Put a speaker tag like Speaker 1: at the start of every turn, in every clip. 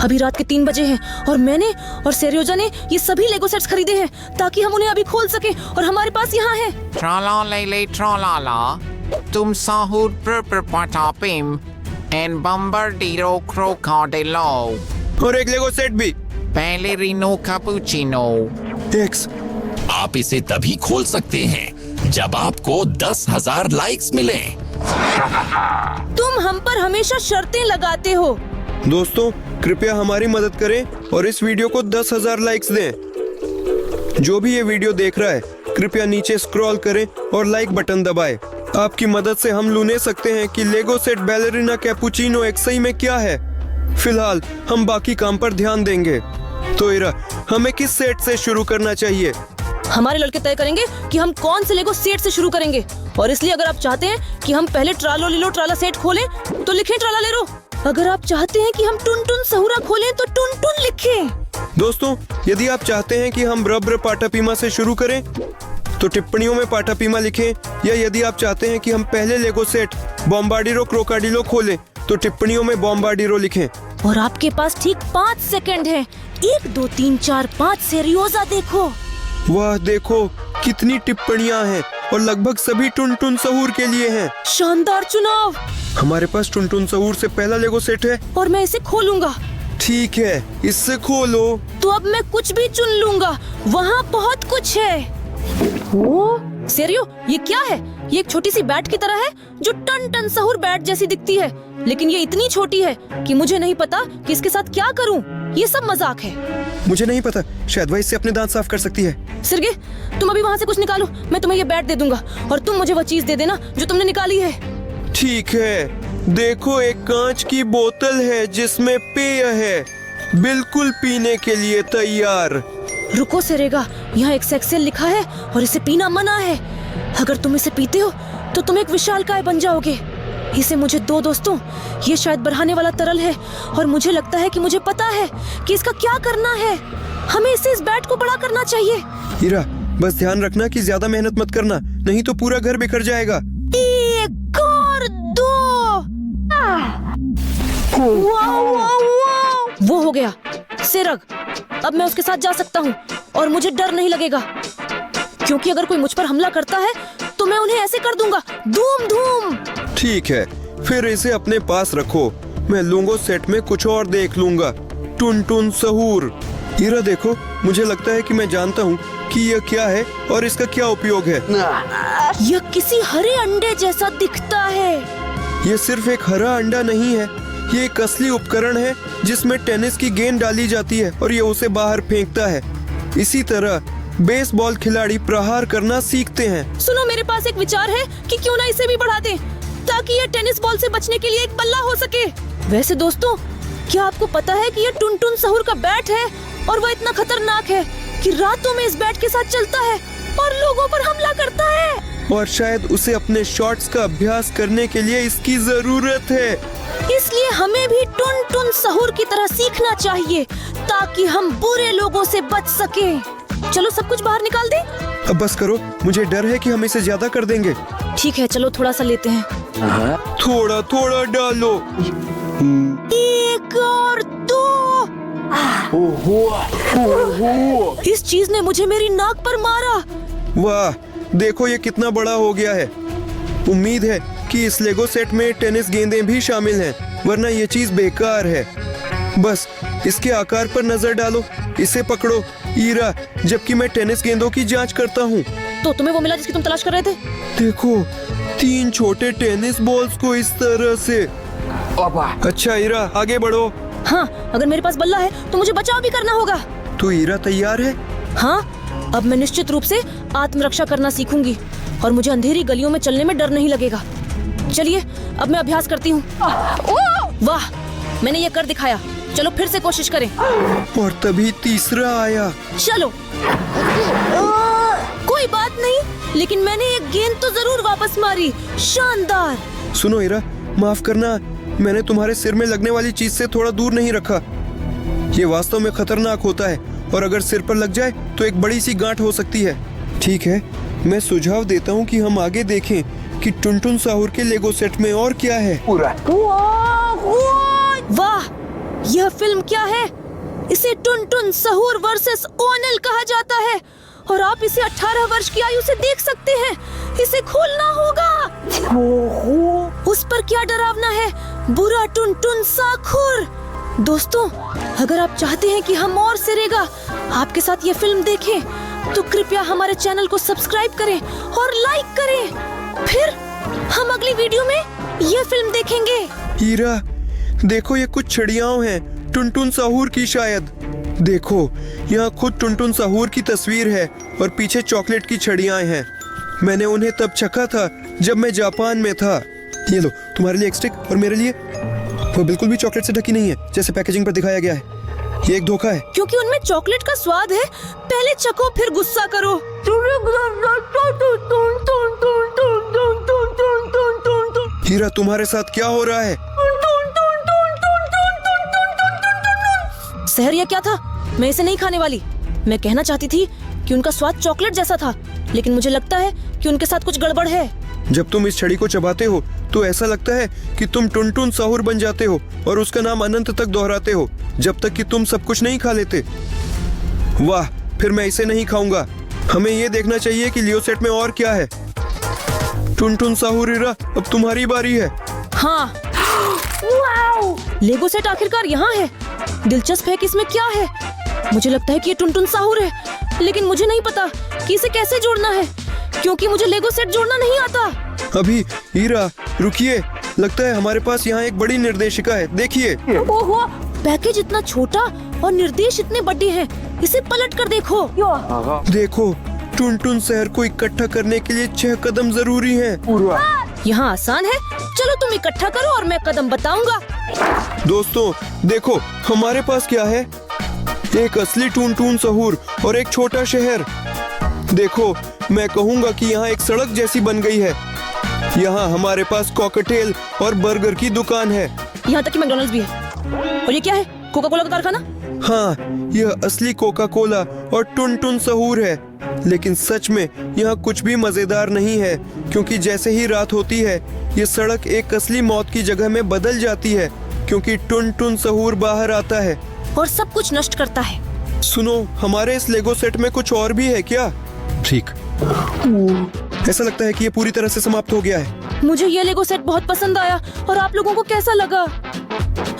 Speaker 1: अभी रात के 3 बजे हैं और मैंने और सेरियोजा ने ये सभी लेगो सेट्स खरीदे हैं ताकि हम उन्हें अभी खोल सके और हमारे पास यहाँ है।
Speaker 2: Trala lele tralala, tum sahur per patapim, and bombardiro crocodilo.
Speaker 3: और एक लेगो सेट भी।
Speaker 2: Ballerino cappuccino.
Speaker 3: एक्स,
Speaker 4: आप इसे तभी खोल सकते हैं जब आपको 10,000 लाइक्स मिले।
Speaker 1: तुम हम पर हमेशा शर्तें लगाते हो।
Speaker 3: दोस्तों कृपया हमारी मदद करें और इस वीडियो को 10,000 लाइक्स दें। जो भी ये वीडियो देख रहा है कृपया नीचे स्क्रॉल करें और लाइक बटन दबाएं। आपकी मदद से हम लूने सकते हैं कि लेगो सेट बैलेरिना कैपुचिनो एक सही में क्या है। फिलहाल हम बाकी काम पर ध्यान देंगे। तो इरा, हमें किस सेट से शुरू करना चाहिए?
Speaker 1: हमारे लड़के तय करेंगे कि हम कौन से लेगो सेट से शुरू करेंगे और इसलिए अगर आप चाहते हैं कि हम पहले ट्रालो लिलो ट्राला सेट खोलें तो लिखें ट्राला लेरो। अगर आप चाहते हैं कि हम टुन टुन सहूरा खोलें तो टुन टुन लिखें।
Speaker 3: दोस्तों यदि आप चाहते हैं कि हम रब्र पाटापीमा से शुरू करें तो टिप्पणियों में पाटापीमा लिखें, या यदि आप चाहते हैं कि हम पहले लेगो सेट बॉम्बार्डिरो क्रोकोडिलो खोलें तो टिप्पणियों में बॉम्बार्डिरो लिखें।
Speaker 1: और आपके पास ठीक 5 सेकंड है। 1 2 3 4 5 सेरियोजा देखो।
Speaker 3: वाह देखो कितनी टिप्पणियां हैं और लगभग सभी टुन टुन सहूर के लिए हैं।
Speaker 1: शानदार चुनाव।
Speaker 3: हमारे पास टुन टुन सहूर से पहला लेगो सेट है
Speaker 1: और मैं इसे खोलूंगा।
Speaker 3: ठीक है, इससे खोलो।
Speaker 1: तो अब मैं कुछ भी चुन लूंगा, वहाँ बहुत कुछ है। ओ, सेरियो ये क्या है? ये एक छोटी सी बैट की तरह है जो टन टन सहूर बैट जैसी दिखती है, लेकिन ये इतनी छोटी है कि मुझे नहीं पता कि इसके साथ क्या करूं। ये सब मजाक है।
Speaker 3: मुझे नहीं पता, शायद वह इससे अपने दांत साफ कर सकती है।
Speaker 1: सिरगे तुम अभी वहाँ से कुछ निकालो, मैं तुम्हें ये बैट दे दूंगा और तुम मुझे वो चीज दे देना जो तुमने निकाली है।
Speaker 3: ठीक है, देखो एक कांच की बोतल है जिसमें पेय है, बिल्कुल पीने के लिए तैयार।
Speaker 1: रुको सेरेगा, यहाँ एक्सेल लिखा है और इसे पीना मना है। अगर तुम इसे पीते हो तो तुम एक विशालकाय बन जाओगे। इसे मुझे दो दोस्तों, ये शायद बढ़ाने वाला तरल है और मुझे लगता है कि मुझे पता है कि इसका क्या करना है। हमें इसे इस बैट को बड़ा करना चाहिए।
Speaker 3: हीरा, बस ध्यान रखना कि ज्यादा मेहनत मत करना, नहीं तो पूरा घर बिखर जाएगा।
Speaker 1: 1 और 2। वो हो गया। सिरग, अब मैं उसके साथ जा सकता हूँ और मुझे डर नहीं लगेगा, क्योंकि अगर कोई मुझ पर हमला करता है तो मैं उन्हें ऐसे कर दूंगा, धूम धूम।
Speaker 3: ठीक है, फिर इसे अपने पास रखो। मैं लूंगो सेट में कुछ और देख लूंगा। टुन टुन सहूर। हीरा देखो, मुझे लगता है कि मैं जानता हूँ कि यह क्या है और इसका क्या उपयोग है।
Speaker 1: यह किसी हरे अंडे जैसा दिखता है।
Speaker 3: ये सिर्फ एक हरा अंडा नहीं है, ये एक असली उपकरण है जिसमें टेनिस की गेंद डाली जाती है और ये उसे बाहर फेंकता है। इसी तरह बेसबॉल खिलाड़ी प्रहार करना सीखते हैं।
Speaker 1: सुनो, मेरे पास एक विचार है कि क्यों ना इसे भी बढ़ा दें ताकि ये टेनिस बॉल से बचने के लिए एक बल्ला हो सके। वैसे दोस्तों, क्या आपको पता है कि ये टुन टुन सहूर का बैट है और वह इतना खतरनाक है कि रातों में इस बैट के साथ चलता है और लोगों पर हमला करता है।
Speaker 3: और शायद उसे अपने शॉट्स का अभ्यास करने के लिए इसकी जरूरत है।
Speaker 1: इसलिए हमें भी टुन टुन सहूर की तरह सीखना चाहिए ताकि हम बुरे लोगों से बच सकें। चलो सब कुछ बाहर निकाल दें।
Speaker 3: अब बस करो, मुझे डर है कि हम इसे ज्यादा कर देंगे।
Speaker 1: ठीक है, चलो थोड़ा सा लेते हैं।
Speaker 3: थोड़ा थोड़ा डालो।
Speaker 1: 1 और 2। इस चीज ने मुझे मेरी नाक पर मारा।
Speaker 3: वाह, देखो ये कितना बड़ा हो गया है। उम्मीद है कि इस लेगो सेट में टेनिस गेंदें भी शामिल हैं, वरना ये चीज बेकार है। बस इसके आकार पर नजर डालो, इसे पकड़ो हीरा, जबकि मैं टेनिस गेंदों की जांच करता हूँ।
Speaker 1: तो तुम्हें वो मिला जिसकी तुम तलाश कर रहे थे?
Speaker 3: देखो 3 छोटे टेनिस बॉल्स को इस तरह से। अच्छा हीरा, आगे बढ़ो।
Speaker 1: हाँ, अगर मेरे पास बल्ला है तो मुझे बचाव भी करना होगा।
Speaker 3: तो हीरा तैयार है?
Speaker 1: हाँ, अब मैं निश्चित रूप से आत्मरक्षा करना सीखूंगी और मुझे अंधेरी गलियों में चलने में डर नहीं लगेगा। चलिए अब मैं अभ्यास करती हूँ। वाह, मैंने ये कर दिखाया। चलो फिर से कोशिश करें।
Speaker 3: और तभी तीसरा आया।
Speaker 1: चलो। कोई बात नहीं, लेकिन मैंने एक गेंद तो जरूर वापस मारी। शानदार।
Speaker 3: सुनो हीरा, माफ करना, मैंने तुम्हारे सिर में लगने वाली चीज से थोड़ा दूर नहीं रखा। ये वास्तव में खतरनाक होता है और अगर सिर पर लग जाए तो एक बड़ी सी गांठ हो सकती है। ठीक है, मैं सुझाव देता हूँ कि हम आगे देखें कि टुन टुन सहूर के लेगो सेट में और क्या है।
Speaker 1: वाह, यह फिल्म क्या है? इसे टुनटुन सहूर वर्सेस ओनेल कहा जाता है और आप इसे 18 वर्ष की आयु से देख सकते हैं। इसे खोलना होगा। उस पर क्या डरावना है? बुरा टुनटुन साखुर। दोस्तों, अगर आप चाहते हैं कि हम और सिरेगा आपके साथ ये फिल्म देखें, तो कृपया हमारे चैनल को सब्सक्राइब करें और लाइक करें। फिर हम अगली वीडियो में ये फिल्म देखेंगे।
Speaker 3: हीरा, देखो ये कुछ चिड़ियाओं हैं, टुनटुन साहूर की शायद। देखो, यहाँ खुद टुनटुन साहूर की तस्वीर है और पीछे चॉकलेट की छड़ियाँ हैं। मैंने उन्हें तब चखा था जब मैं जापान में था। ये लो, तुम्हारे लिए एक स्टिक और मेरे लिए। वो बिल्कुल भी चॉकलेट से ढकी नहीं है जैसे पैकेजिंग पर दिखाया गया है। ये एक धोखा है।
Speaker 1: क्योंकि उनमें चॉकलेट का स्वाद है। पहले चखो फिर गुस्सा करो।
Speaker 3: हीरा, तुम्हारे साथ क्या हो रहा है?
Speaker 1: सहर, ये क्या था? मैं इसे नहीं खाने वाली। मैं कहना चाहती थी कि उनका स्वाद चॉकलेट जैसा था, लेकिन मुझे लगता है कि उनके साथ कुछ गड़बड़ है।
Speaker 3: जब तुम इस छड़ी को चबाते हो तो ऐसा लगता है कि तुम टुनटुन साहूर बन जाते हो और उसका नाम अनंत तक दोहराते हो जब तक कि तुम सब कुछ नहीं खा लेते। वाह, फिर मैं इसे नहीं खाऊंगा। हमें ये देखना चाहिए कि लियो सेट में और क्या है। टुनटुन साहूर, हीरा, अब तुम्हारी बारी है।
Speaker 1: हाँ, लेगो सेट आखिरकार यहाँ है। दिलचस्प है कि इसमें क्या है। मुझे लगता है कि ये टुनटुन साहूर है, लेकिन मुझे नहीं पता कि इसे कैसे जोड़ना है, क्योंकि मुझे लेगो सेट जोड़ना नहीं आता।
Speaker 3: अभी हीरा, रुकिए, लगता है हमारे पास यहाँ एक बड़ी निर्देशिका है। देखिए।
Speaker 1: ओहो, पैकेज इतना छोटा और निर्देश इतने बड़े हैं। इसे पलट कर देखो।
Speaker 3: देखो, टुनटुन शहर को इकट्ठा करने के लिए 6 कदम जरूरी हैं।
Speaker 1: यहाँ आसान है। चलो तुम इकट्ठा करो और मैं कदम बताऊंगा।
Speaker 3: दोस्तों, देखो हमारे पास क्या है। एक असली टुनटुन सहूर और एक छोटा शहर। देखो, मैं कहूँगा कि यहाँ एक सड़क जैसी बन गई है। यहाँ हमारे पास कॉकटेल और बर्गर की दुकान है।
Speaker 1: यहाँ तक कि मैकडॉनल्ड्स भी है। और ये क्या है? कोका कोला का कारखाना?
Speaker 3: हाँ, यह असली कोका कोला और टुनटुन सहूर है। लेकिन सच में यहाँ कुछ भी मजेदार नहीं है, क्योंकि जैसे ही रात होती है ये सड़क एक असली मौत की जगह में बदल जाती है, क्योंकि टुनटुन सहूर बाहर आता है
Speaker 1: और सब कुछ नष्ट करता है।
Speaker 3: सुनो, हमारे इस लेगो सेट में कुछ और भी है क्या? ठीक, ऐसा लगता है कि ये पूरी तरह से समाप्त हो गया है।
Speaker 1: मुझे ये लेगो सेट बहुत पसंद आया। और आप लोगों को कैसा लगा?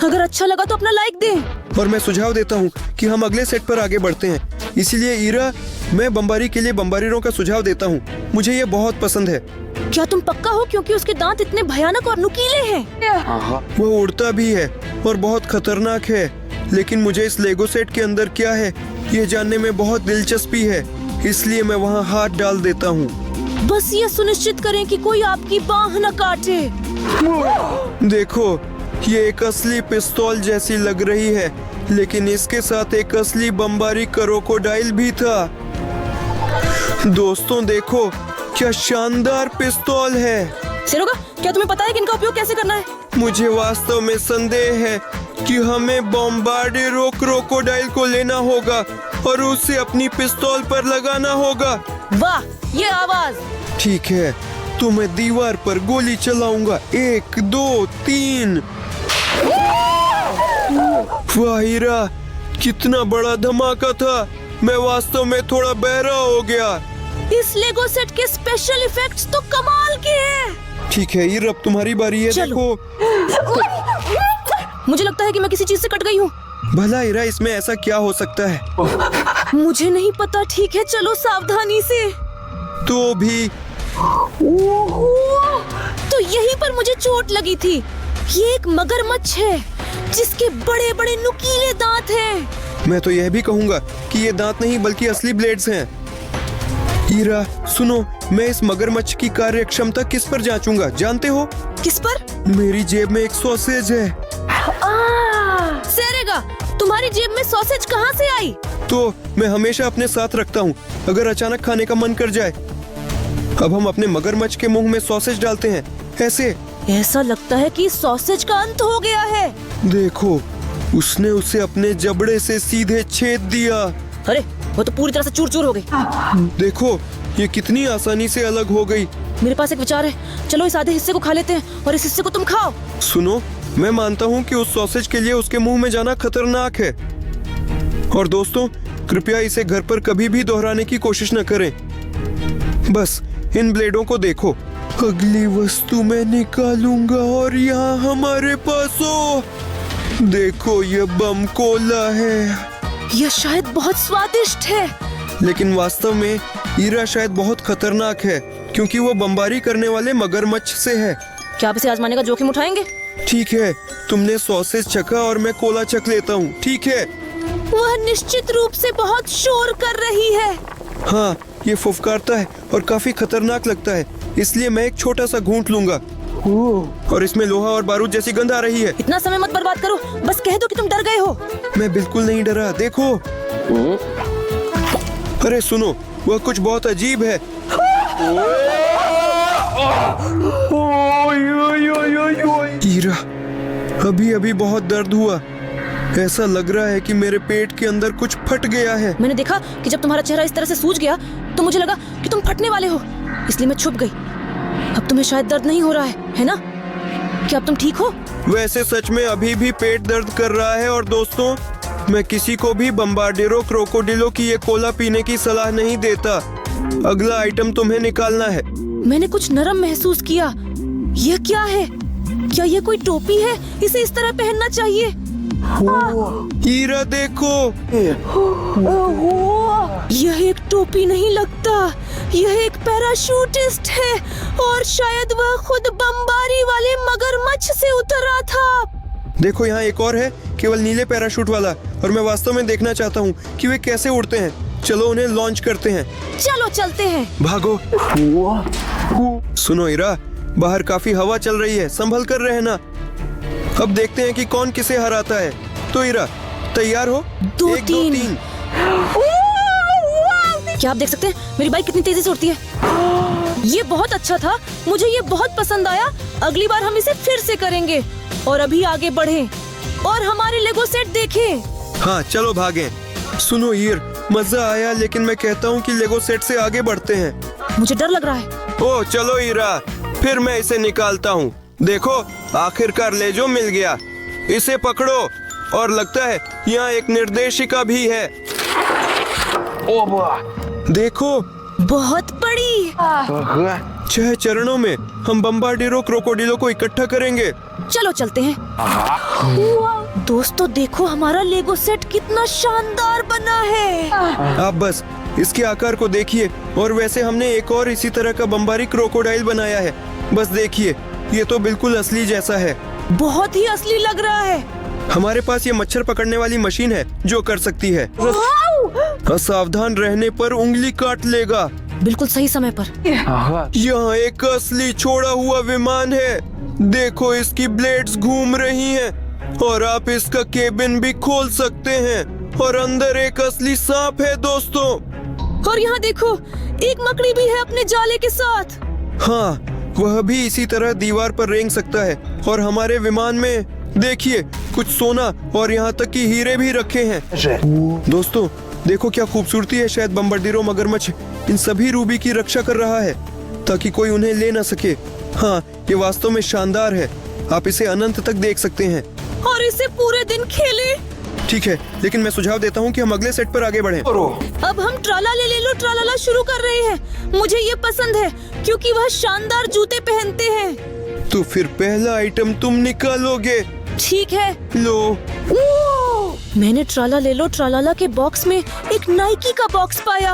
Speaker 1: अगर अच्छा लगा तो अपना लाइक दें।
Speaker 3: और मैं सुझाव देता हूँ कि हम अगले सेट पर आगे बढ़ते हैं। इसीलिए ईरा, मैं बम्बारी के लिए बम्बारीरों का सुझाव देता हूँ। मुझे ये बहुत पसंद है।
Speaker 1: क्या तुम पक्का हो? क्योंकि उसके दांत इतने भयानक और नुकीले हैं।
Speaker 3: वो उड़ता भी है और बहुत खतरनाक है। लेकिन मुझे इस लेगो सेट के अंदर क्या है ये जानने में बहुत दिलचस्पी है, इसलिए मैं वहाँ हाथ डाल देता हूँ।
Speaker 1: बस ये सुनिश्चित करें कि कोई आपकी बाह न काटे।
Speaker 3: देखो, ये एक असली पिस्तौल जैसी लग रही है, लेकिन इसके साथ एक असली बम्बारी क्रोकोडाइल भी था। दोस्तों देखो, क्या शानदार पिस्तौल है।
Speaker 1: सिरोगा, क्या तुम्हें पता है कि इनका उपयोग कैसे करना है?
Speaker 3: मुझे वास्तव में संदेह है कि हमें बॉम्बार्डिरो क्रोकोडाइल को लेना होगा और उसे अपनी पिस्तौल पर लगाना होगा।
Speaker 1: वाह, ये आवाज।
Speaker 3: ठीक है, तो मैं दीवार पर गोली चलाऊंगा। 1 2 3। वाह हीरा, कितना बड़ा धमाका था। मैं वास्तव में थोड़ा बहरा हो गया।
Speaker 1: इस लेगो सेट के स्पेशल इफेक्ट्स तो कमाल के हैं।
Speaker 3: ठीक है हीरा, अब तुम्हारी बारी है।
Speaker 1: चलो।
Speaker 3: देखो,
Speaker 1: मुझे लगता है कि मैं किसी चीज से कट गई हूँ।
Speaker 3: भला हीरा, इसमें ऐसा क्या हो सकता है?
Speaker 1: मुझे नहीं पता। ठीक है, चलो सावधानी से।
Speaker 3: तो भी
Speaker 1: तो यहीं पर मुझे चोट लगी थी। ये एक मगरमच्छ है जिसके बड़े बड़े नुकीले दांत हैं।
Speaker 3: मैं तो यह भी कहूँगा कि ये दांत नहीं बल्कि असली ब्लेड्स हैं। हीरा सुनो, मैं इस मगरमच्छ की कार्य क्षमता किस पर जांचूंगा जानते हो?
Speaker 1: किस पर?
Speaker 3: मेरी जेब में एक सॉसेज है।
Speaker 1: सेरेगा, तुम्हारी जेब में सॉसेज कहाँ से आई?
Speaker 3: तो मैं हमेशा अपने साथ रखता हूँ, अगर अचानक खाने का मन कर जाए। अब हम अपने मगरमच्छ के मुंह में सॉसेज डालते हैं, ऐसे।
Speaker 1: ऐसा लगता है कि सॉसेज का अंत हो गया है।
Speaker 3: देखो, उसने उसे अपने जबड़े से सीधे छेद दिया।
Speaker 1: अरे, वो तो पूरी तरह से चूर चूर हो गई।
Speaker 3: देखो, ये कितनी आसानी से अलग हो गई।
Speaker 1: मेरे पास एक विचार है। चलो इस आधे हिस्से को खा लेते हैं और इस हिस्से को तुम खाओ।
Speaker 3: सुनो, मैं मानता हूँ कि उस सॉसेज के लिए उसके मुंह में जाना खतरनाक है। और दोस्तों, कृपया इसे घर पर कभी भी दोहराने की कोशिश न करें। बस इन ब्लेडों को देखो। अगली वस्तु मैं निकालूंगा और यहाँ हमारे पास देखो, ये बम कोला है।
Speaker 1: यह शायद बहुत स्वादिष्ट है।
Speaker 3: लेकिन वास्तव में ईरा शायद बहुत खतरनाक है, क्योंकि वो बमबारी करने वाले मगरमच्छ से है।
Speaker 1: क्या आप इसे आजमाने का जोखिम उठाएंगे?
Speaker 3: ठीक है, तुमने सॉसेज चखा और मैं कोला चख लेता हूँ, ठीक है?
Speaker 1: वह निश्चित रूप से बहुत शोर कर रही है।
Speaker 3: हाँ, ये फुफकारता है और काफी खतरनाक लगता है, इसलिए मैं एक छोटा सा घूंट लूंगा। और इसमें लोहा और बारूद जैसी गंध आ रही है।
Speaker 1: इतना समय मत बर्बाद करो, बस कह दो कि तुम डर गए हो।
Speaker 3: मैं बिल्कुल नहीं डरा, देखो। अरे सुनो, वह कुछ बहुत अजीब है। ईरा, अभी अभी बहुत दर्द हुआ। ऐसा लग रहा है कि मेरे पेट के अंदर कुछ फट गया है।
Speaker 1: मैंने देखा कि जब तुम्हारा चेहरा इस तरह से सूज गया तो मुझे लगा कि तुम फटने वाले हो, इसलिए मैं छुप गई। अब तुम्हें शायद दर्द नहीं हो रहा है ना? क्या अब तुम ठीक हो?
Speaker 3: वैसे सच में अभी भी पेट दर्द कर रहा है। और दोस्तों, मैं किसी को भी बम्बार्डेरो क्रोकोडिलो की ये कोला पीने की सलाह नहीं देता। अगला आइटम तुम्हें निकालना है।
Speaker 1: मैंने कुछ नरम महसूस किया। यह क्या है? क्या यह कोई टोपी है? इसे इस तरह पहनना चाहिए।
Speaker 3: हीरा देखो,
Speaker 1: यह एक टोपी नहीं लगता, यह एक पैराशूटिस्ट है और शायद वह खुद बमबारी वाले मगरमच्छ से उतरा था।
Speaker 3: देखो यहाँ एक और है, केवल नीले पैराशूट वाला, और मैं वास्तव में देखना चाहता हूँ कि वे कैसे उड़ते हैं। चलो उन्हें लॉन्च करते हैं।
Speaker 1: चलो चलते हैं।
Speaker 3: भागो। सुनो हीरा, बाहर काफी हवा चल रही है, संभल कर रहना। अब देखते हैं कि कौन किसे हराता है। तो हीरा, तैयार हो?
Speaker 1: 2,
Speaker 3: 1, 2, 3।
Speaker 1: क्या आप देख सकते हैं मेरी बाइक कितनी तेजी से उड़ती है? ये बहुत अच्छा था, मुझे ये बहुत पसंद आया। अगली बार हम इसे फिर से करेंगे। और अभी आगे बढ़ें और हमारे लेगो सेट देखें।
Speaker 3: हाँ, चलो भागें। सुनो हीर, मजा आया, लेकिन मैं कहता हूँ कि लेगो सेट से आगे बढ़ते हैं।
Speaker 1: मुझे डर लग रहा है।
Speaker 3: ओह चलो हीरा, फिर मैं इसे निकालता हूँ। देखो, आखिरकार लेजो मिल गया। इसे पकड़ो। और लगता है यहाँ एक निर्देशिका भी है। देखो,
Speaker 1: बहुत बड़ी।
Speaker 3: 6 चरणों में हम बम्बार्डेरो क्रोकोडिलो को इकट्ठा करेंगे।
Speaker 1: चलो चलते हैं। दोस्तों देखो, हमारा लेगो सेट कितना शानदार बना है।
Speaker 3: आप बस इसके आकार को देखिए। और वैसे हमने एक और इसी तरह का बम्बारी क्रोकोडाइल बनाया है। बस देखिए, ये तो बिल्कुल असली जैसा है।
Speaker 1: बहुत ही असली लग रहा है।
Speaker 3: हमारे पास ये मच्छर पकड़ने वाली मशीन है जो कर सकती है। असावधान रहने पर उंगली काट लेगा।
Speaker 1: बिल्कुल सही समय पर।
Speaker 3: यहाँ एक असली छोड़ा हुआ विमान है। देखो, इसकी ब्लेड्स घूम रही हैं और आप इसका केबिन भी खोल सकते हैं। और अंदर एक असली सांप है दोस्तों।
Speaker 1: और यहाँ देखो, एक मकड़ी भी है अपने जाले के साथ।
Speaker 3: हाँ, वह भी इसी तरह दीवार पर रेंग सकता है। और हमारे विमान में देखिए, कुछ सोना और यहाँ तक कि हीरे भी रखे हैं। दोस्तों देखो क्या खूबसूरती है। शायद बम्बार्डेरो मगरमच्छ इन सभी रूबी की रक्षा कर रहा है ताकि कोई उन्हें ले न सके। हाँ, ये वास्तव में शानदार है। आप इसे अनंत तक देख सकते हैं
Speaker 1: और इसे पूरे दिन खेले।
Speaker 3: ठीक है, लेकिन मैं सुझाव देता हूँ कि हम अगले सेट पर आगे बढ़ें।
Speaker 1: अब हम ट्राला ले लो ट्रालाला शुरू कर रहे हैं। मुझे ये पसंद है क्योंकि वह शानदार जूते पहनते हैं।
Speaker 3: तो फिर पहला आइटम तुम निकालोगे।
Speaker 1: ठीक है।
Speaker 3: लो।
Speaker 1: मैंने ट्राला ले लो ट्रालाला के बॉक्स में एक नाइकी का बॉक्स पाया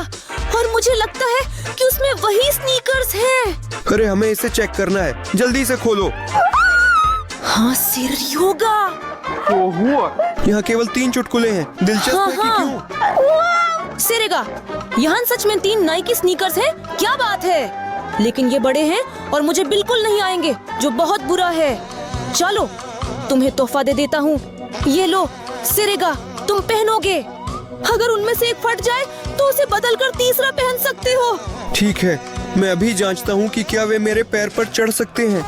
Speaker 1: और मुझे लगता है कि उसमें वही स्नीकर्स हैं।
Speaker 3: अरे हमें इसे चेक करना है, जल्दी से खोलो।
Speaker 1: हाँ, सिर योगा।
Speaker 3: यहाँ केवल 3 चुटकुले हैं। दिलचस्प है कि क्यों?
Speaker 1: सिरेगा, यहाँ सच में 3 नाइकी स्नीकर्स हैं? क्या बात है। लेकिन ये बड़े हैं और मुझे बिल्कुल नहीं आएंगे, जो बहुत बुरा है। चलो, तुम्हें तोहफा दे देता हूँ। ये लो सिरेगा, तुम पहनोगे। अगर उनमें से एक फट जाए तो उसे बदलकर तीसरा पहन सकते हो।
Speaker 3: ठीक है, मैं अभी जांचता हूँ कि क्या वे मेरे पैर पर चढ़ सकते हैं।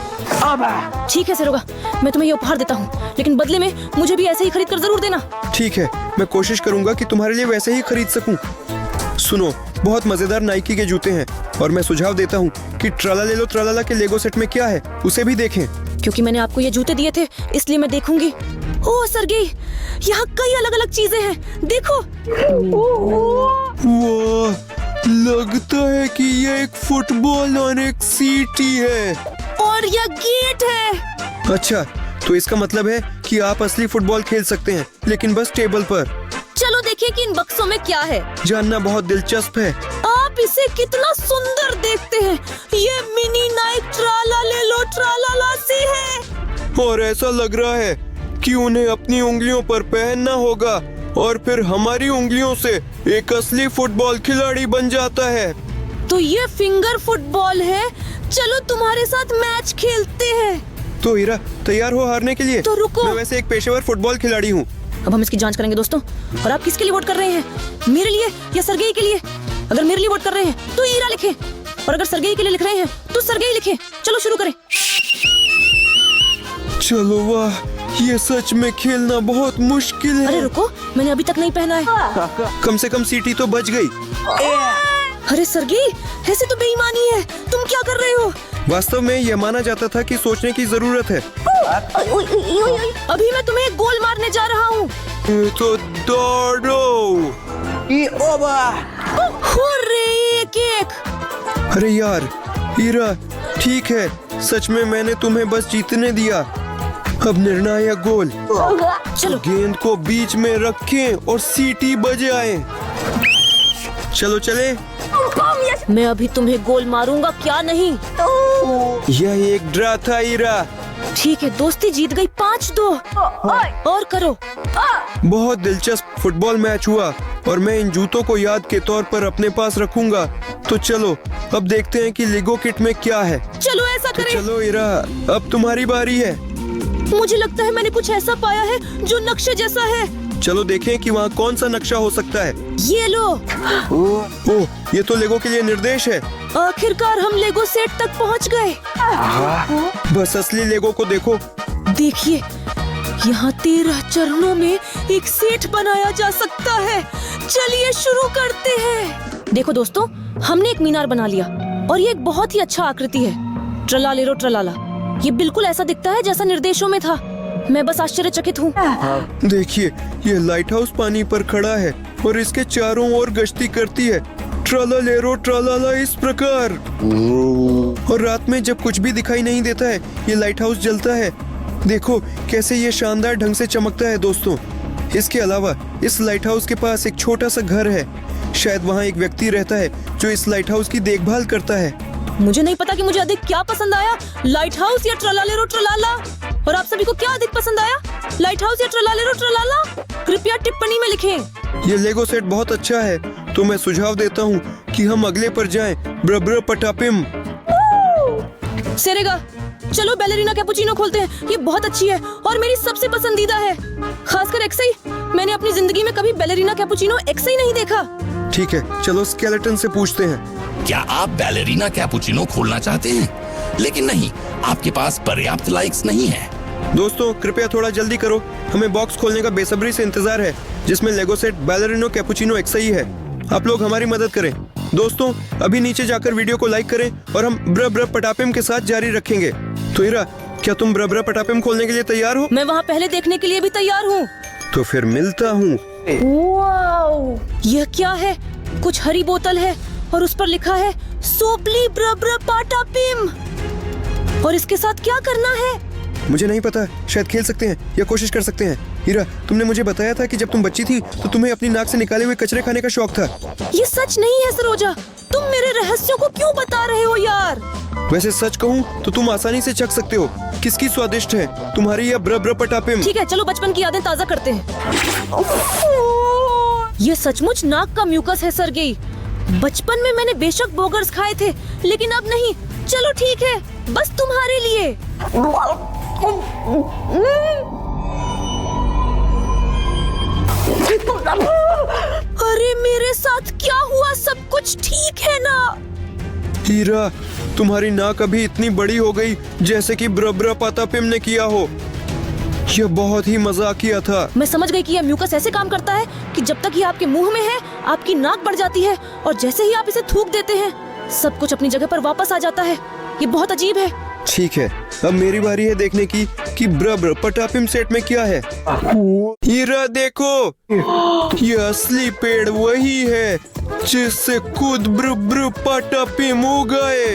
Speaker 1: ठीक है सिरोगा, मैं तुम्हें ये उपहार देता हूँ, लेकिन बदले में मुझे भी ऐसे ही खरीद कर जरूर देना।
Speaker 3: ठीक है, मैं कोशिश करूँगा कि तुम्हारे लिए वैसे ही खरीद सकूँ। सुनो, बहुत मजेदार नाइकी के जूते हैं और मैं सुझाव देता हूँ कि ट्राला ले लो ट्रालाला के लेगो सेट में क्या है उसे भी देखें।
Speaker 1: क्योंकि मैंने आपको ये जूते दिए थे, इसलिए मैं देखूंगी। ओह सर्गेई, यहाँ कई अलग अलग चीजें हैं, देखो।
Speaker 3: वाह, लगता है कि ये एक फुटबॉल और एक सीटी है।
Speaker 1: और यह गेट है।
Speaker 3: अच्छा, तो इसका मतलब है कि आप असली फुटबॉल खेल सकते हैं, लेकिन बस टेबल पर।
Speaker 1: चलो देखिए कि इन बक्सों में क्या है।
Speaker 3: जानना बहुत दिलचस्प है।
Speaker 1: आप इसे कितना सुंदर देखते हैं। ये मिनी नाइक ट्राला ले लो ट्राला सी है।
Speaker 3: और ऐसा लग रहा है कि उन्हें अपनी उंगलियों पर पहनना होगा और फिर हमारी उंगलियों से एक असली फुटबॉल खिलाड़ी बन जाता है।
Speaker 1: तो ये फिंगर फुटबॉल है। चलो तुम्हारे साथ मैच खेलते हैं।
Speaker 3: तो हीरा, तैयार हो हारने के लिए?
Speaker 1: तो रुको।
Speaker 3: मैं वैसे एक पेशेवर फुटबॉल खिलाड़ी हूँ।
Speaker 1: अब हम इसकी जांच करेंगे दोस्तों। और आप किसके लिए वोट कर रहे हैं, मेरे लिए या सर्गेई के लिए? अगर मेरे लिए वोट कर रहे हैं तो हीरा लिखें, और अगर सर्गेई के लिए लिख रहे हैं तो सर्गेई लिखें। चलो शुरू करें।
Speaker 3: चलो वाह, ये सच में खेलना बहुत मुश्किल है।
Speaker 1: अरे रुको, मैंने अभी तक नहीं पहना है।
Speaker 3: कम से कम सीटी तो बच गई।
Speaker 1: अरे सर्गेई, ऐसे तो बेईमानी है। तुम क्या कर रहे हो?
Speaker 3: वास्तव में यह माना जाता था कि सोचने की जरूरत है।
Speaker 1: अभी मैं तुम्हें एक गोल मारने जा रहा हूँ।
Speaker 3: तो दौड़ो।
Speaker 1: हुर्रे, एक एक।
Speaker 3: अरे यार हीरा, ठीक है, सच में मैंने तुम्हें बस जीतने दिया। अब निर्णायक गोल।
Speaker 1: चलो
Speaker 3: गेंद को बीच में रखें और सीटी बजाएं। चलो चले।
Speaker 1: मैं अभी तुम्हें गोल मारूंगा, क्या नहीं?
Speaker 3: यह एक ड्रा था हीरा।
Speaker 1: ठीक है, दोस्ती जीत गई 5-2। और करो।
Speaker 3: बहुत दिलचस्प फुटबॉल मैच हुआ और मैं इन जूतों को याद के तौर पर अपने पास रखूंगा। तो चलो अब देखते हैं कि लेगो किट में क्या है।
Speaker 1: चलो ऐसा
Speaker 3: तो
Speaker 1: करें।
Speaker 3: चलो हीरा, अब तुम्हारी बारी है।
Speaker 1: मुझे लगता है मैंने कुछ ऐसा पाया है जो नक्शे जैसा है।
Speaker 3: चलो देखें कि वहाँ कौन सा नक्शा हो सकता है।
Speaker 1: ये लो।
Speaker 3: ओह, ये तो लेगो के लिए निर्देश है।
Speaker 1: आखिरकार हम लेगो सेट तक पहुंच गए।
Speaker 3: बस असली लेगो को देखो।
Speaker 1: देखिए, यहाँ 13 चरणों में एक सेट बनाया जा सकता है। चलिए शुरू करते हैं। देखो दोस्तों, हमने एक मीनार बना लिया और ये एक बहुत ही अच्छा आकृति है। ट्रलालेरो ट्रलाला, ये बिल्कुल ऐसा दिखता है जैसा निर्देशों में था। मैं बस आश्चर्यचकित हूँ।
Speaker 3: देखिए, ये लाइट हाउस पानी पर खड़ा है और इसके चारों ओर गश्ती करती है। ट्रलालेरो ट्रलाला इस प्रकार। और रात में जब कुछ भी दिखाई नहीं देता है, ये लाइट हाउस जलता है। देखो कैसे ये शानदार ढंग से चमकता है दोस्तों। इसके अलावा इस लाइट हाउस के पास एक छोटा सा घर है। शायद वहाँ एक व्यक्ति रहता है जो इस लाइट हाउस की देखभाल करता है।
Speaker 1: मुझे नहीं पता कि मुझे अधिक क्या पसंद आया, लाइट हाउस या ट्रलालेरो ट्रलाला। और आप सभी को क्या अधिक पसंद आया, लाइट हाउस या ट्रलालेरो ट्रलाला? कृपया टिप्पणी में लिखें।
Speaker 3: ये लेगो सेट बहुत अच्छा है, तो मैं सुझाव देता हूँ कि हम अगले पर जाएं। ब्रब्र पटापिम।
Speaker 1: सेरेगा, चलो बैलेरिना कैपुचिनो खोलते हैं। ये बहुत अच्छी है और मेरी सबसे पसंदीदा है, खासकर एक्सई। मैंने अपनी जिंदगी में कभी बैलेरिना कैपुचिनो एक्सई नहीं देखा।
Speaker 3: ठीक है, चलो स्केलेटन से पूछते हैं।
Speaker 4: क्या आप बैलेरिना कैपुचिनो खोलना चाहते हैं? लेकिन नहीं, आपके पास पर्याप्त लाइक्स नहीं है।
Speaker 3: दोस्तों कृपया थोड़ा जल्दी करो, हमें बॉक्स खोलने का बेसब्री से इंतजार है जिसमें लेगो सेट बैलेरिनो कैपुचिनो एक्सई है। आप लोग हमारी मदद करें। दोस्तों अभी नीचे जाकर वीडियो को लाइक करें और हम ब्रब्र पटापिम के साथ जारी रखेंगे। तो हीरा, क्या तुम ब्रब्र पटापिम खोलने के लिए तैयार हो?
Speaker 1: मैं वहाँ पहले देखने के लिए भी तैयार हूँ।
Speaker 3: तो फिर मिलता हूँ।
Speaker 1: यह क्या है? कुछ हरी बोतल है और उस पर लिखा है सोपली ब्रब्र पाटापिम। और इसके साथ क्या करना है?
Speaker 3: मुझे नहीं पता, शायद खेल सकते हैं या कोशिश कर सकते हैं। हीरा, तुमने मुझे बताया था कि जब तुम बच्ची थी तो तुम्हें अपनी नाक से निकाले हुए कचरे खाने का शौक था।
Speaker 1: ये सच नहीं है सरोजा, तुम मेरे रहस्यों को क्यों बता रहे हो यार?
Speaker 3: वैसे सच कहूँ तो तुम आसानी से चख सकते हो किसकी स्वादिष्ट है, तुम्हारी या ब्रब्र पटापिम।
Speaker 1: ठीक है, चलो बचपन की यादें ताजा करते हैं। ये सचमुच नाक का म्यूकस है सर्गेई। बचपन में मैंने बेशक बोगर्स खाए थे, लेकिन अब नहीं। चलो ठीक है, बस तुम्हारे लिए। अरे मेरे साथ क्या हुआ? सब कुछ ठीक है ना?
Speaker 3: हीरा, तुम्हारी नाक अभी इतनी बड़ी हो गई जैसे कि ब्रब्र पटापिम ने किया हो। यह बहुत ही मजाकिया था।
Speaker 1: मैं समझ गई कि यह म्यूकस ऐसे काम करता है कि जब तक ये आपके मुंह में है आपकी नाक बढ़ जाती है और जैसे ही आप इसे थूक देते हैं सब कुछ अपनी जगह पर वापस आ जाता है। ये बहुत अजीब है।
Speaker 3: ठीक है, अब मेरी बारी है देखने की कि ब्रब्र पटापिम सेट में क्या है। हीरा देखो, ये असली पेड़ वही है जिससे खुद ब्रब्र पटापिम उगाए।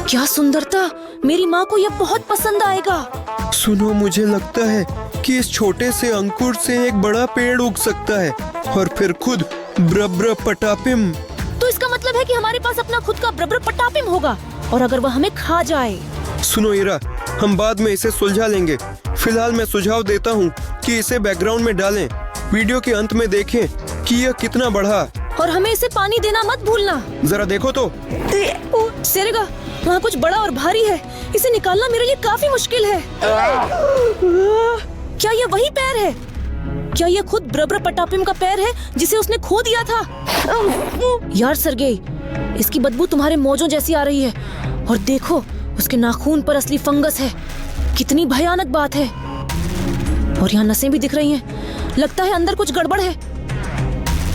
Speaker 1: क्या सुंदरता, मेरी माँ को यह बहुत पसंद आएगा।
Speaker 3: सुनो, मुझे लगता है कि इस छोटे से अंकुर से एक बड़ा पेड़ उग सकता है और फिर खुद ब्रब्र पटापिम।
Speaker 1: तो इसका मतलब है कि हमारे पास अपना खुद का ब्रब्र पटापिम होगा, और अगर वह हमें खा जाए।
Speaker 3: सुनो हीरा, हम बाद में इसे सुलझा लेंगे। फिलहाल मैं सुझाव देता हूँ कि इसे बैकग्राउंड में डालें। वीडियो के अंत में देखें कि यह कितना बढ़ा।
Speaker 1: और हमें इसे पानी देना मत भूलना।
Speaker 3: जरा देखो तो।
Speaker 1: सेरेगा, वहाँ कुछ बड़ा और भारी है। इसे निकालना मेरे लिए काफी मुश्किल है। क्या यह वही पैर है? क्या यह खुद ब्रब्र पटापिम का पैर है जिसे उसने खो दिया था? यार सरगेई, इसकी बदबू तुम्हारे मोजों जैसी आ रही है। और देखो, उसके नाखून पर असली फंगस है। कितनी भयानक बात है। और यहाँ नसें भी दिख रही हैं। लगता है अंदर कुछ गड़बड़ है।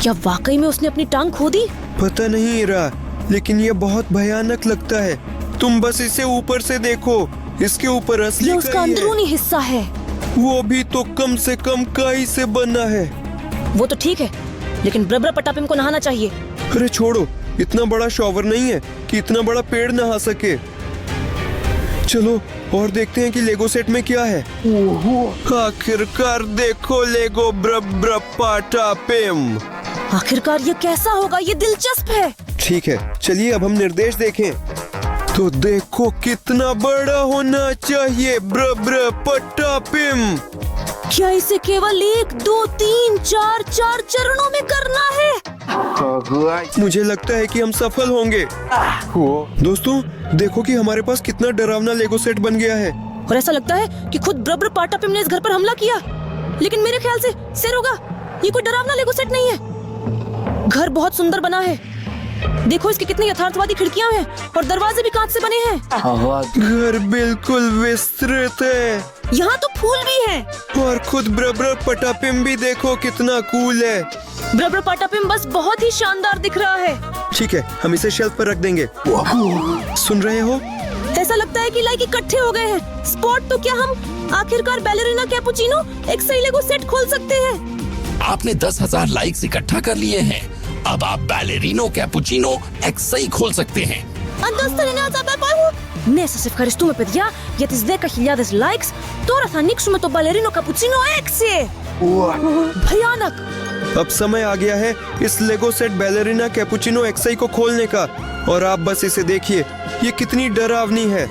Speaker 1: क्या वाकई में उसने अपनी टांग खो दी?
Speaker 3: पता नहीं हीरा, लेकिन ये बहुत भयानक लगता है। तुम बस इसे ऊपर से देखो, इसके ऊपर असली
Speaker 1: ये उसका
Speaker 3: काई है।
Speaker 1: अंदरूनी हिस्सा है।
Speaker 3: वो भी तो कम से कम काई से बना है।
Speaker 1: वो तो ठीक है, लेकिन ब्रब्र पटापिम को नहाना चाहिए।
Speaker 3: अरे छोड़ो, इतना बड़ा शॉवर नहीं है कि इतना बड़ा पेड़ नहा सके। चलो और देखते हैं कि लेगो सेट में क्या है। आखिरकार देखो, लेगो ब्रब्र पटापिम।
Speaker 1: आखिरकार ये कैसा होगा? ये दिलचस्प है।
Speaker 3: ठीक है, चलिए अब हम निर्देश देखें। तो देखो कितना बड़ा होना चाहिए ब्रब्र पटापिम।
Speaker 1: क्या इसे केवल 1, 2, 3, 4 चरणों में करना है?
Speaker 3: मुझे लगता है कि हम सफल होंगे। दोस्तों, देखो कि हमारे पास कितना डरावना लेगो सेट बन गया है।
Speaker 1: और ऐसा लगता है कि खुद ब्रब्र पटापिम ने इस घर पर हमला किया। लेकिन मेरे ख्याल से सेरोगा, ये कोई डरावना लेगो सेट नहीं है। घर बहुत सुंदर बना है। देखो इसकी कितनी यथार्थवादी खिड़कियां हैं और दरवाजे भी कांच से बने हैं।
Speaker 3: घर बिल्कुल विस्तृत है।
Speaker 1: यहाँ तो फूल भी हैं।
Speaker 3: और खुद ब्रब्र पटापिम भी देखो कितना कूल है।
Speaker 1: ब्रब्र पटापिम बस बहुत ही शानदार दिख रहा है।
Speaker 3: ठीक है, हम इसे शेल्फ पर रख देंगे। सुन रहे हो?
Speaker 1: ऐसा लगता है कि लाइक इकट्ठे हो गए हैं। स्पॉट, तो क्या हम आखिरकार बैलेरिना कैपुचिनो एक सही लेगो सेट खोल सकते हैं?
Speaker 4: आपने 10,000 लाइक्स इकट्ठा कर लिए हैं। अब आप बैलेरिनो कैपुचिनो एक्सई खोल सकते हैं।
Speaker 1: Nessa se wkarystumy pedia, jatis deka hiljades likes, tora tha niksume to balerino cappuccino exe! भयानक!
Speaker 3: अब समय आ गया है इस लेगो सेट बैलेरिना कैपुचिनो एक्सई को खोलने का। और आप बस इसे देखिए, ये कितनी डरावनी है।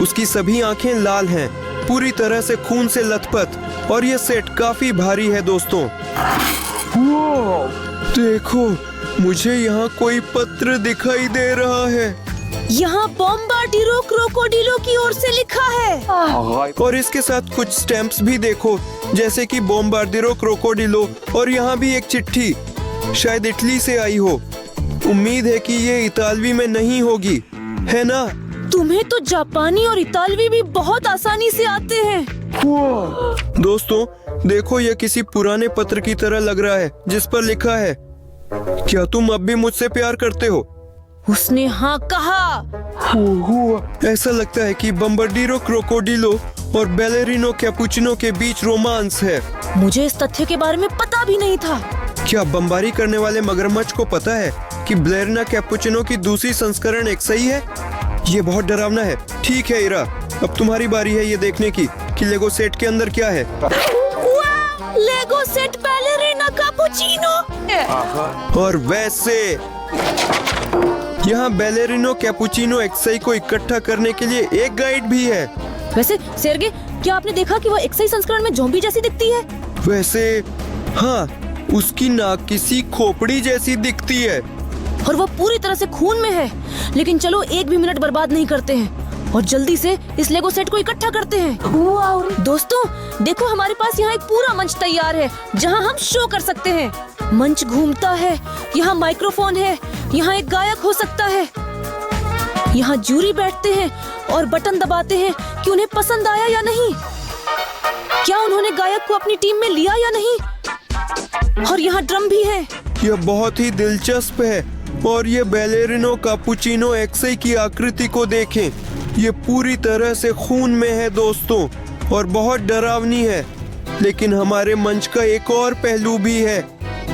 Speaker 3: उसकी सभी आंखें लाल हैं, पूरी तरह से खून से लथपथ। और ये सेट काफी भारी है दोस्तों। देखो, मुझे यहाँ कोई पत्र दिखाई दे रहा है।
Speaker 1: यहाँ बॉम्बार्डिरो क्रोकोडिलो की ओर से लिखा है।
Speaker 3: और इसके साथ कुछ स्टैम्प्स भी देखो, जैसे कि बॉम्बार्डिरो क्रोकोडिलो। और यहाँ भी एक चिट्ठी, शायद इटली से आई हो। उम्मीद है कि ये इतालवी में नहीं होगी, है ना?
Speaker 1: तुम्हें तो जापानी और इतालवी भी बहुत आसानी से आते हैं।
Speaker 3: दोस्तों, देखो, यह किसी पुराने पत्र की तरह लग रहा है जिस पर लिखा है, क्या तुम अब भी मुझसे प्यार करते हो?
Speaker 1: उसने हाँ कहा।
Speaker 3: ऐसा लगता है कि बम्बार्डिरो क्रोकोडिलो और बैलेरिनो कैपुचिनो के बीच रोमांस है।
Speaker 1: मुझे इस तथ्य के बारे में पता भी नहीं था।
Speaker 3: क्या बमबारी करने वाले मगरमच्छ को पता है कि बैलेरिना कैपुचिनो की दूसरी संस्करण एक सही है? ये बहुत डरावना है। ठीक है हीरा, अब तुम्हारी बारी है ये देखने की कि लेगो सेट के अंदर क्या है।
Speaker 1: लेगो सेट बैलेरिना कैपुचिनो।
Speaker 3: और वैसे यहाँ बैलेरिनो कैपुचिनो एक्सई को इकट्ठा करने के लिए एक गाइड भी है।
Speaker 1: वैसे सेर्गे, क्या आपने देखा कि वह एक्सई संस्करण में ज़ॉम्बी जैसी दिखती है?
Speaker 3: वैसे हाँ, उसकी नाक किसी खोपड़ी जैसी दिखती है।
Speaker 1: और वह पूरी तरह से खून में है। लेकिन चलो एक भी मिनट बर्बाद नहीं करते हैं और जल्दी से इस लेगो सेट को इकट्ठा करते हैं। दोस्तों, देखो हमारे पास यहाँ एक पूरा मंच तैयार है जहाँ हम शो कर सकते हैं। मंच घूमता है, यहाँ माइक्रोफोन है, यहाँ एक गायक हो सकता है, यहाँ जूरी बैठते हैं और बटन दबाते हैं कि उन्हें पसंद आया या नहीं, क्या उन्होंने गायक को अपनी टीम में लिया या नहीं। और यहाँ ड्रम भी है।
Speaker 3: यह बहुत ही दिलचस्प है। और ये बैलेरिनो कैपुचिनो एक्सई की आकृति को देखें, ये पूरी तरह से खून में है दोस्तों, और बहुत डरावनी है। लेकिन हमारे मंच का एक और पहलू भी है।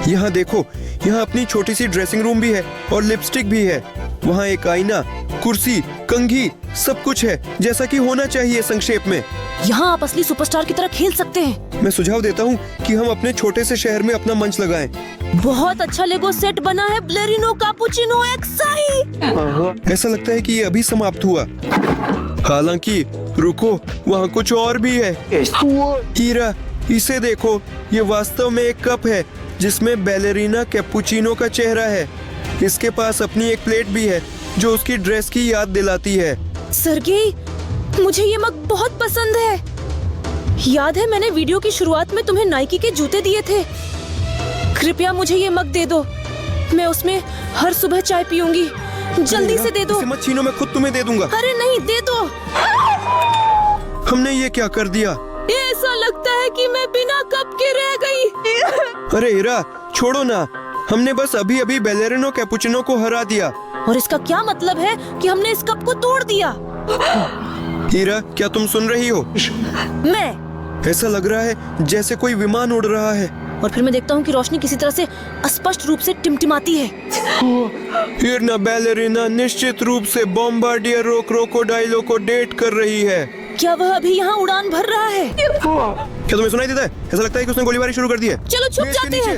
Speaker 3: यहाँ देखो, यहाँ अपनी छोटी सी ड्रेसिंग रूम भी है और लिपस्टिक भी है। वहाँ एक आईना, कुर्सी, कंघी, सब कुछ है जैसा कि होना चाहिए। संक्षेप में
Speaker 1: यहाँ आप असली सुपरस्टार की तरह खेल सकते हैं।
Speaker 3: मैं सुझाव देता हूँ कि हम अपने छोटे से शहर में अपना मंच लगाएं।
Speaker 1: बहुत अच्छा लेगो सेट बना है ब्लेरिनो कैपुचिनो एक्साई।
Speaker 3: ऐसा लगता है कि ये अभी समाप्त हुआ। हालांकि रुको, वहाँ कुछ और भी है। हीरा, इसे देखो, ये वास्तव में एक कप है जिसमें बैलेरिना कैपुचिनो का चेहरा है। इसके पास अपनी एक प्लेट भी है जो उसकी ड्रेस की याद दिलाती है।
Speaker 1: सर्गेई, मुझे ये मग बहुत पसंद है। याद है मैंने वीडियो की शुरुआत में तुम्हें नाइकी के जूते दिए थे। कृपया मुझे ये मग दे दो, मैं उसमें हर सुबह चाय पीऊंगी। जल्दी से दे दो।
Speaker 3: इसे मत छीनो, मैं खुद तुम्हें दे दूंगा।
Speaker 1: अरे नहीं, दे दो।
Speaker 3: हमने ये क्या कर दिया?
Speaker 1: ऐसा लगता है कि मैं बिना कप के रह गई।
Speaker 3: अरे हीरा, छोड़ो ना, हमने बस अभी अभी बैलेरिनो कैपुचिनो को हरा दिया।
Speaker 1: और इसका क्या मतलब है कि हमने इस कप को तोड़ दिया?
Speaker 3: हीरा, क्या तुम सुन रही हो?
Speaker 1: मैं
Speaker 3: ऐसा लग रहा है जैसे कोई विमान उड़ रहा है।
Speaker 1: और फिर मैं देखता हूँ कि रोशनी किसी तरह से स्पष्ट रूप से टिमटिमाती है।
Speaker 3: हिरना बैलेरिना निश्चित रूप से बॉम्बार्डियरो क्रोकोडाइलो को डेट कर रही है।
Speaker 1: क्या वह अभी यहाँ उड़ान भर रहा है?
Speaker 3: क्या तुम्हें सुनाई देता है? ऐसा लगता है कि उसने गोलीबारी शुरू कर दी है।
Speaker 1: चलो छुप
Speaker 3: मेज के
Speaker 1: जाते हैं।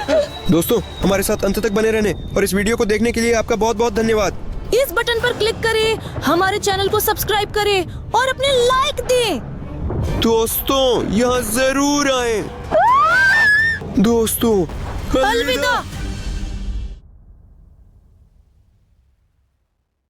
Speaker 3: नीचे। दोस्तों, हमारे साथ अंत तक बने रहने और इस वीडियो को देखने के लिए आपका बहुत बहुत धन्यवाद।
Speaker 1: इस बटन पर क्लिक करें, हमारे चैनल को सब्सक्राइब करें और अपने लाइक दें।
Speaker 3: दोस्तों, यहाँ जरूर आएं। दोस्तों,
Speaker 1: अलविदा।